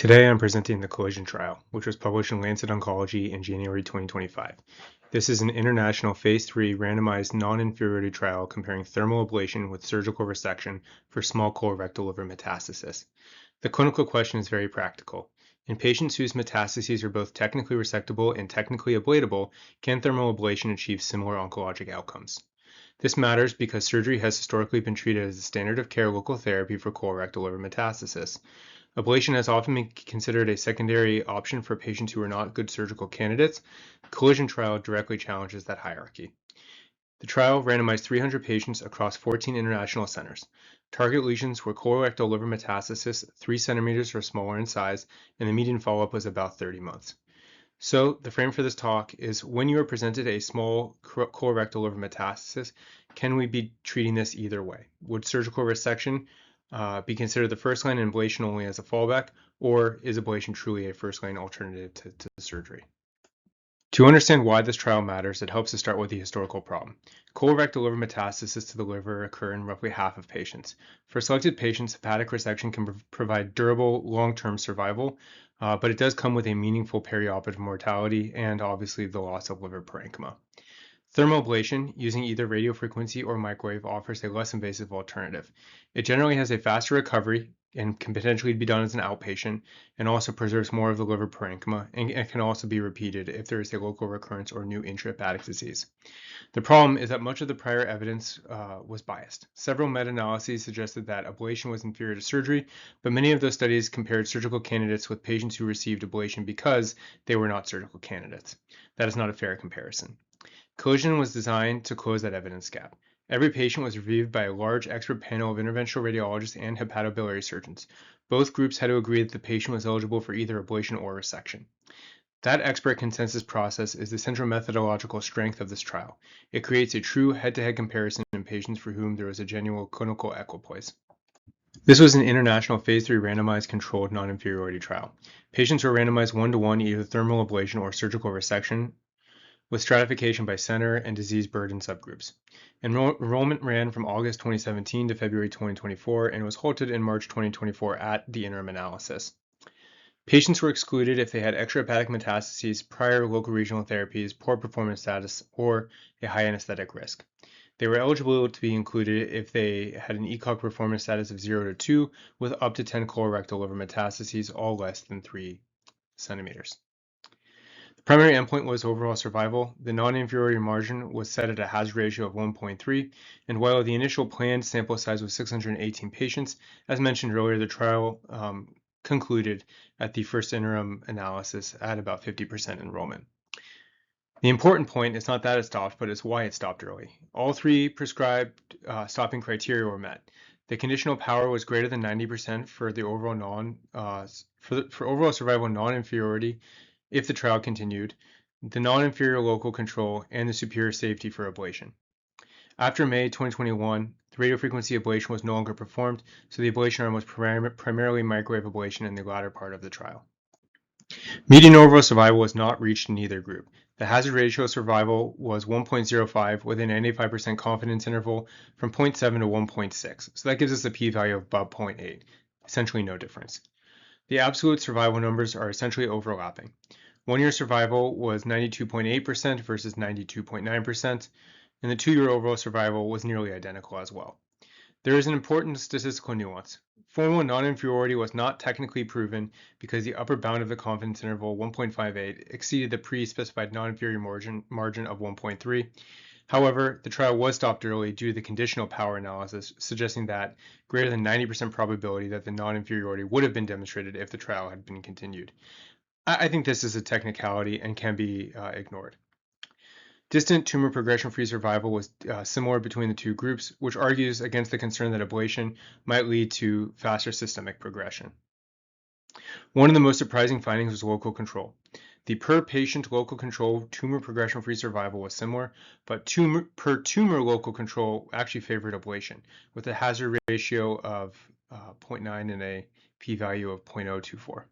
Today I'm presenting the Collision trial, which was published in Lancet Oncology in January 2025. This is an international phase 3 randomized non-inferiority trial comparing thermal ablation with surgical resection for small colorectal liver metastasis. The clinical question is very practical. In patients whose metastases are both technically resectable and technically ablatable, can thermal ablation achieve similar oncologic outcomes? This matters because surgery has historically been treated as a standard of care local therapy for colorectal liver metastasis. Ablation has often been considered a secondary option for patients who are not good surgical candidates. The Collision trial directly challenges that hierarchy. The trial randomized 300 patients across 14 international centers. Target lesions were colorectal liver metastasis 3 centimeters or smaller in size, and the median follow-up was about 30 months. So the frame for this talk is when you are presented a small colorectal liver metastasis, can we be treating this either way? Would surgical resection be considered the first line and ablation only as a fallback, or is ablation truly a first line alternative to surgery? To understand why this trial matters, it helps to start with the historical problem. Colorectal liver metastases to the liver occur in roughly half of patients. For selected patients, hepatic resection can provide durable long-term survival, but it does come with a meaningful perioperative mortality and obviously the loss of liver parenchyma. Thermal ablation using either radiofrequency or microwave offers a less invasive alternative. It generally has a faster recovery and can potentially be done as an outpatient, and also preserves more of the liver parenchyma, and it can also be repeated if there is a local recurrence or new intrahepatic disease. The problem is that much of the prior evidence was biased. Several meta-analyses suggested that ablation was inferior to surgery, but many of those studies compared surgical candidates with patients who received ablation because they were not surgical candidates. That is not a fair comparison. Collision was designed to close that evidence gap. Every patient was reviewed by a large expert panel of interventional radiologists and hepatobiliary surgeons. Both groups had to agree that the patient was eligible for either ablation or resection. That expert consensus process is the central methodological strength of this trial. It creates a true head-to-head comparison in patients for whom there was a genuine clinical equipoise. This was an international phase 3 randomized controlled non-inferiority trial. Patients were randomized 1-to-1 either thermal ablation or surgical resection, with stratification by center and disease burden subgroups. Enrollment ran from August 2017 to February 2024 and was halted in March 2024 at the interim analysis. Patients were excluded if they had extrahepatic metastases, prior local regional therapies, poor performance status, or a high anesthetic risk. They were eligible to be included if they had an ECOG performance status of 0 to 2 with up to 10 colorectal liver metastases, all less than 3 centimeters. The primary endpoint was overall survival. The non-inferiority margin was set at a hazard ratio of 1.3, and while the initial planned sample size was 618 patients, as mentioned earlier, the trial concluded at the first interim analysis at about 50% enrollment. The important point is not that it stopped, but it's why it stopped early. All 3 prescribed stopping criteria were met. The conditional power was greater than 90% for the overall for overall survival non-inferiority if the trial continued, the non-inferior local control, and the superior safety for ablation. After May 2021, the radiofrequency ablation was no longer performed, so the ablation arm was primarily microwave ablation in the latter part of the trial. Median overall survival was not reached in either group. The hazard ratio of survival was 1.05 with an 95% confidence interval from 0.7 to 1.6, so that gives us a p-value of about 0.8, essentially no difference. The absolute survival numbers are essentially overlapping. 1-year survival was 92.8% versus 92.9%, and the 2-year overall survival was nearly identical as well. There is an important statistical nuance. Formal non-inferiority was not technically proven because the upper bound of the confidence interval, 1.58, exceeded the pre-specified non-inferior margin of 1.3. However, the trial was stopped early due to the conditional power analysis, suggesting that greater than 90% probability that the non-inferiority would have been demonstrated if the trial had been continued. I think this is a technicality and can be ignored. Distant tumor progression-free survival was similar between the 2 groups, which argues against the concern that ablation might lead to faster systemic progression. One of the most surprising findings was local control. The per-patient local control tumor progression-free survival was similar, but per-tumor local control actually favored ablation, with a hazard ratio of 0.9 and a p-value of 0.024.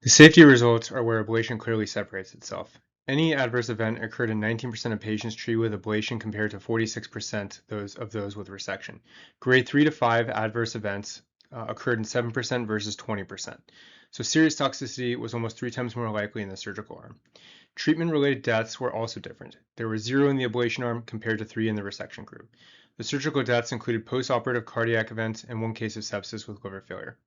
The safety results are where ablation clearly separates itself. Any adverse event occurred in 19% of patients treated with ablation compared to 46% of those with resection. Grade 3 to 5 adverse events occurred in 7% versus 20%. So serious toxicity was almost 3 times more likely in the surgical arm. Treatment-related deaths were also different. There were 0 in the ablation arm compared to 3 in the resection group. The surgical deaths included post-operative cardiac events and 1 case of sepsis with liver failure.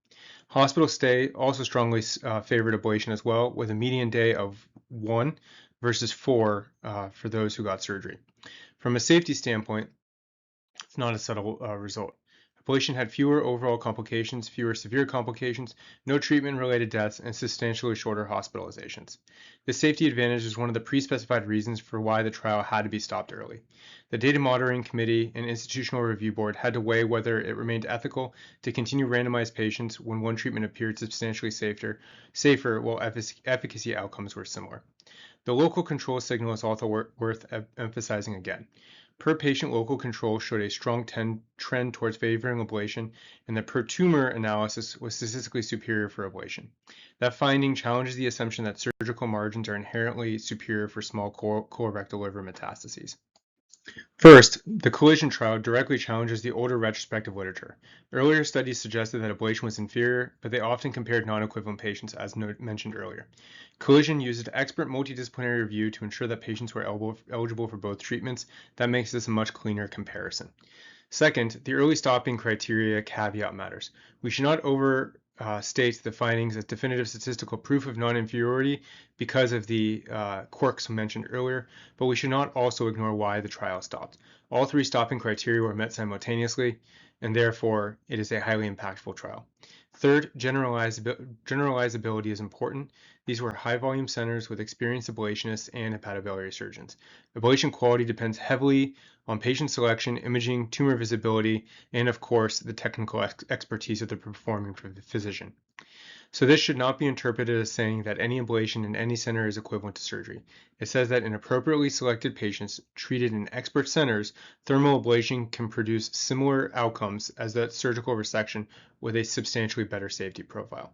Hospital stay also strongly favored ablation as well, with a median day of 1 versus 4 for those who got surgery. From a safety standpoint, it's not a subtle result. Ablation had fewer overall complications, fewer severe complications, no treatment-related deaths, and substantially shorter hospitalizations. The safety advantage is one of the pre-specified reasons for why the trial had to be stopped early. The Data Monitoring Committee and Institutional Review Board had to weigh whether it remained ethical to continue randomized patients when one treatment appeared substantially safer while efficacy outcomes were similar. The local control signal is also worth emphasizing again. Per-patient local control showed a strong trend towards favoring ablation, and the per-tumor analysis was statistically superior for ablation. That finding challenges the assumption that surgical margins are inherently superior for small colorectal liver metastases. First, the Collision trial directly challenges the older retrospective literature. Earlier studies suggested that ablation was inferior, but they often compared non-equivalent patients, as mentioned earlier. Collision used expert multidisciplinary review to ensure that patients were eligible for both treatments. That makes this a much cleaner comparison. Second, the early stopping criteria caveat matters. We should not overstate the findings as definitive statistical proof of non-inferiority because of the quirks mentioned earlier, but we should not also ignore why the trial stopped. All 3 stopping criteria were met simultaneously, and therefore it is a highly impactful trial. Third, generalizability is important. These were high-volume centers with experienced ablationists and hepatobiliary surgeons. Ablation quality depends heavily on patient selection, imaging, tumor visibility, and of course, the technical expertise of the performing physician. So this should not be interpreted as saying that any ablation in any center is equivalent to surgery. It says that in appropriately selected patients treated in expert centers, thermal ablation can produce similar outcomes as that surgical resection with a substantially better safety profile.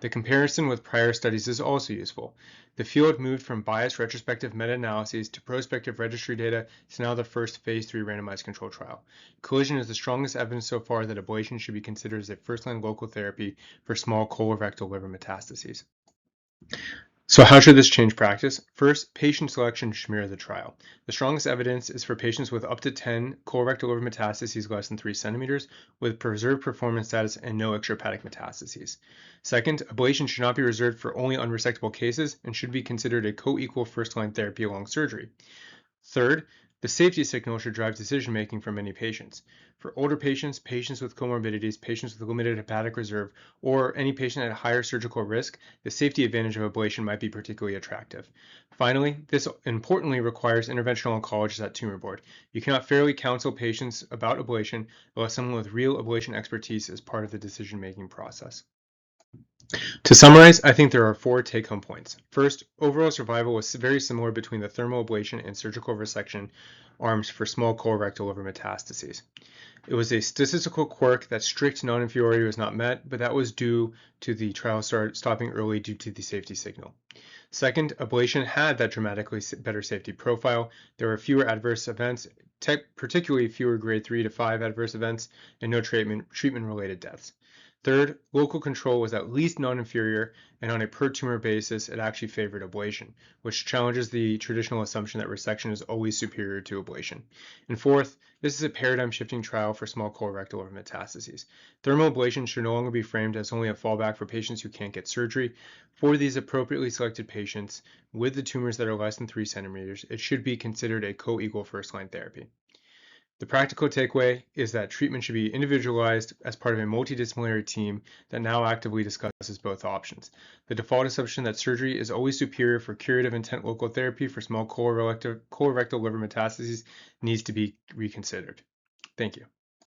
The comparison with prior studies is also useful. The field moved from biased retrospective meta-analyses to prospective registry data to now the first phase 3 randomized control trial. Collision is the strongest evidence so far that ablation should be considered as a first-line local therapy for small colorectal liver metastases. So how should this change practice? First, patient selection should mirror the trial. The strongest evidence is for patients with up to 10 colorectal liver metastases less than 3 centimeters with preserved performance status and no extrahepatic metastases. Second, ablation should not be reserved for only unresectable cases and should be considered a co-equal first-line therapy along surgery. Third, the safety signal should drive decision-making for many patients. For older patients, patients with comorbidities, patients with limited hepatic reserve, or any patient at a higher surgical risk, the safety advantage of ablation might be particularly attractive. Finally, this importantly requires interventional oncologists at tumor board. You cannot fairly counsel patients about ablation unless someone with real ablation expertise is part of the decision-making process. To summarize, I think there are 4 take-home points. First, overall survival was very similar between the thermal ablation and surgical resection arms for small colorectal liver metastases. It was a statistical quirk that strict non-inferiority was not met, but that was due to the trial stopping early due to the safety signal. Second, ablation had that dramatically better safety profile. There were fewer adverse events, particularly fewer grade 3 to 5 adverse events, and no treatment-related deaths. Third, local control was at least non-inferior, and on a per-tumor basis, it actually favored ablation, which challenges the traditional assumption that resection is always superior to ablation. And fourth, this is a paradigm-shifting trial for small colorectal liver metastases. Thermal ablation should no longer be framed as only a fallback for patients who can't get surgery. For these appropriately selected patients with the tumors that are less than 3 centimeters, it should be considered a co-equal first-line therapy. The practical takeaway is that treatment should be individualized as part of a multidisciplinary team that now actively discusses both options. The default assumption that surgery is always superior for curative intent local therapy for small colorectal liver metastases needs to be reconsidered. Thank you.